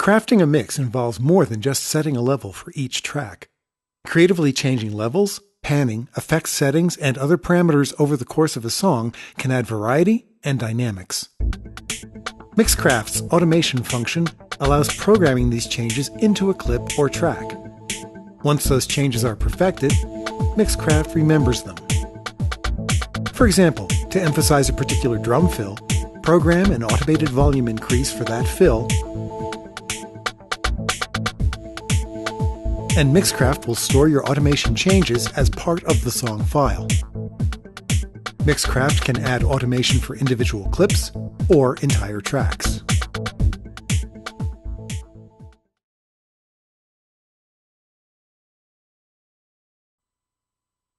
Crafting a mix involves more than just setting a level for each track. Creatively changing levels, panning, effect settings, and other parameters over the course of a song can add variety and dynamics. Mixcraft's automation function allows programming these changes into a clip or track. Once those changes are perfected, Mixcraft remembers them. For example, to emphasize a particular drum fill, program an automated volume increase for that fill, and Mixcraft will store your automation changes as part of the song file. Mixcraft can add automation for individual clips or entire tracks.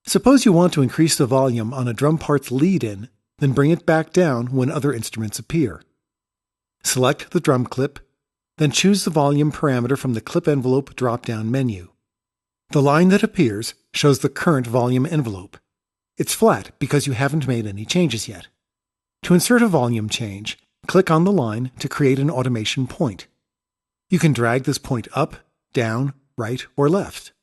Suppose you want to increase the volume on a drum part's lead-in, then bring it back down when other instruments appear. Select the drum clip, then choose the volume parameter from the clip envelope drop-down menu. The line that appears shows the current volume envelope. It's flat because you haven't made any changes yet. To insert a volume change, click on the line to create an automation point. You can drag this point up, down, right, or left.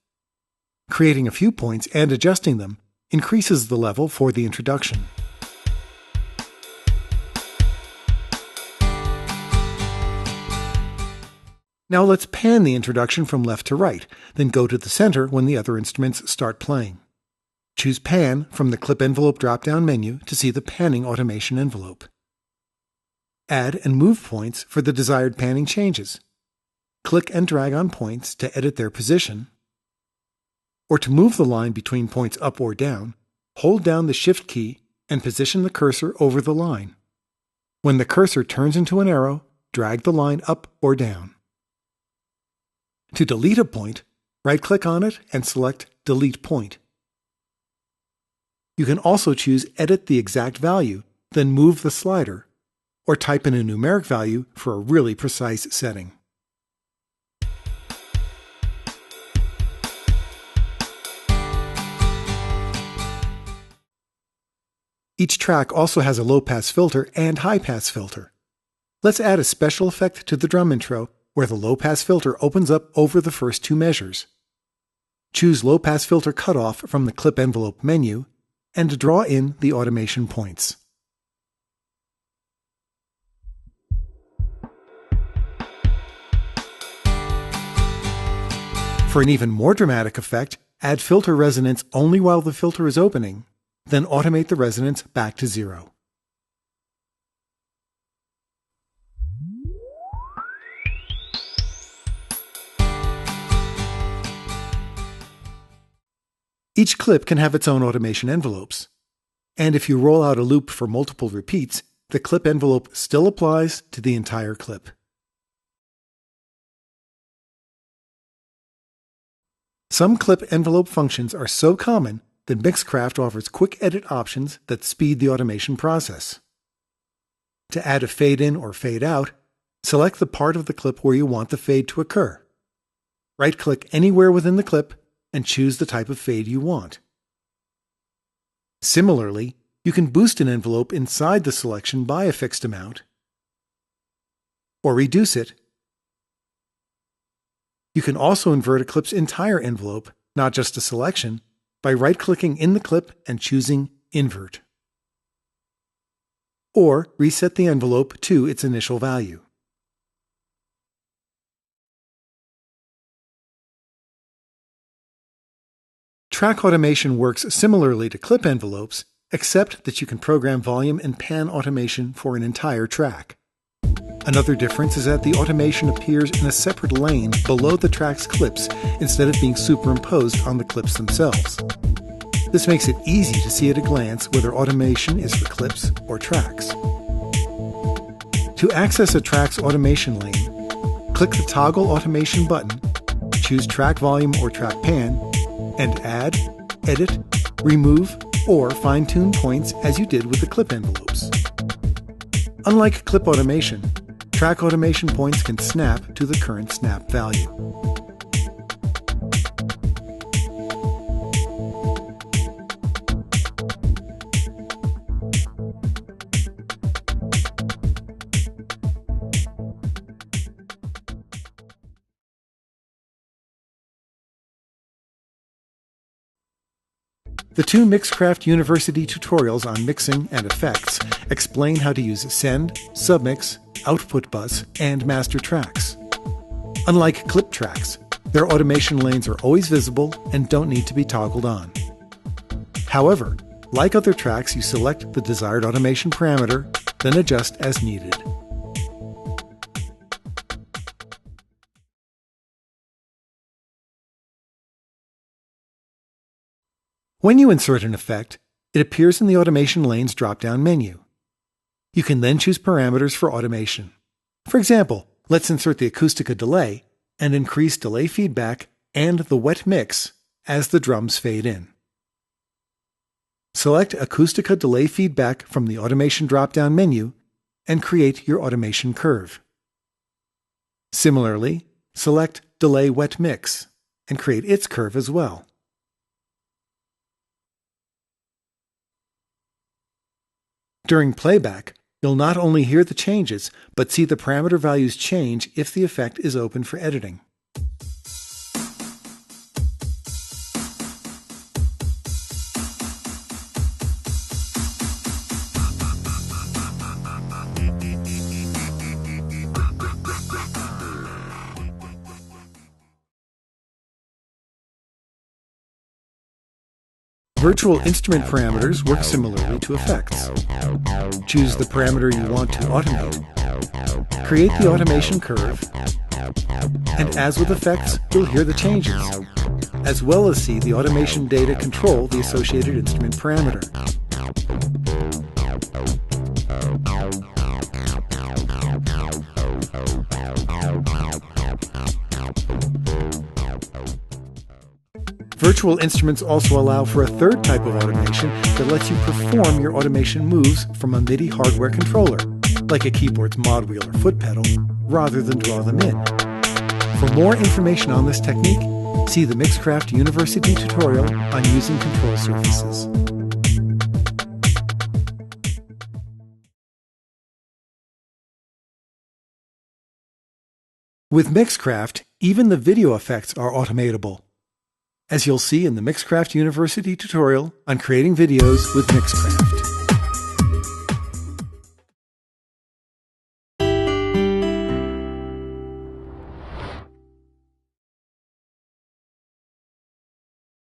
Creating a few points and adjusting them increases the level for the introduction. Now let's pan the introduction from left to right, then go to the center when the other instruments start playing. Choose Pan from the Clip Envelope drop-down menu to see the panning automation envelope. Add and move points for the desired panning changes. Click and drag on points to edit their position. Or to move the line between points up or down, hold down the Shift key and position the cursor over the line. When the cursor turns into an arrow, drag the line up or down. To delete a point, right-click on it and select Delete Point. You can also choose Edit the exact value, then move the slider, or type in a numeric value for a really precise setting. Each track also has a low-pass filter and high-pass filter. Let's add a special effect to the drum intro where the low-pass filter opens up over the first two measures. Choose Low-Pass Filter Cutoff from the Clip Envelope menu and draw in the automation points. For an even more dramatic effect, add filter resonance only while the filter is opening, then automate the resonance back to 0. Each clip can have its own automation envelopes. And if you roll out a loop for multiple repeats, the clip envelope still applies to the entire clip. Some clip envelope functions are so common that Mixcraft offers quick edit options that speed the automation process. To add a fade in or fade out, select the part of the clip where you want the fade to occur. Right-click anywhere within the clip and choose the type of fade you want. Similarly, you can boost an envelope inside the selection by a fixed amount, or reduce it. You can also invert a clip's entire envelope, not just a selection, by right-clicking in the clip and choosing Invert. Or reset the envelope to its initial value. Track automation works similarly to clip envelopes, except that you can program volume and pan automation for an entire track. Another difference is that the automation appears in a separate lane below the track's clips instead of being superimposed on the clips themselves. This makes it easy to see at a glance whether automation is for clips or tracks. To access a track's automation lane, click the Toggle Automation button, choose Track Volume or Track Pan, and add, edit, remove, or fine-tune points as you did with the clip envelopes. Unlike clip automation, track automation points can snap to the current snap value. The two Mixcraft University tutorials on mixing and effects explain how to use send, submix, output bus, and master tracks. Unlike clip tracks, their automation lanes are always visible and don't need to be toggled on. However, like other tracks, you select the desired automation parameter, then adjust as needed. When you insert an effect, it appears in the Automation Lanes drop-down menu. You can then choose parameters for automation. For example, let's insert the Acoustica delay and increase delay feedback and the wet mix as the drums fade in. Select Acoustica delay feedback from the Automation drop-down menu and create your automation curve. Similarly, select Delay Wet Mix and create its curve as well. During playback, you'll not only hear the changes, but see the parameter values change if the effect is open for editing. Virtual instrument parameters work similarly to effects. Choose the parameter you want to automate, create the automation curve, and as with effects, you'll hear the changes, as well as see the automation data control the associated instrument parameter. Virtual instruments also allow for a third type of automation that lets you perform your automation moves from a MIDI hardware controller, like a keyboard's mod wheel or foot pedal, rather than draw them in. For more information on this technique, see the Mixcraft University tutorial on using control surfaces. With Mixcraft, even the video effects are automatable, as you'll see in the Mixcraft University tutorial on creating videos with Mixcraft.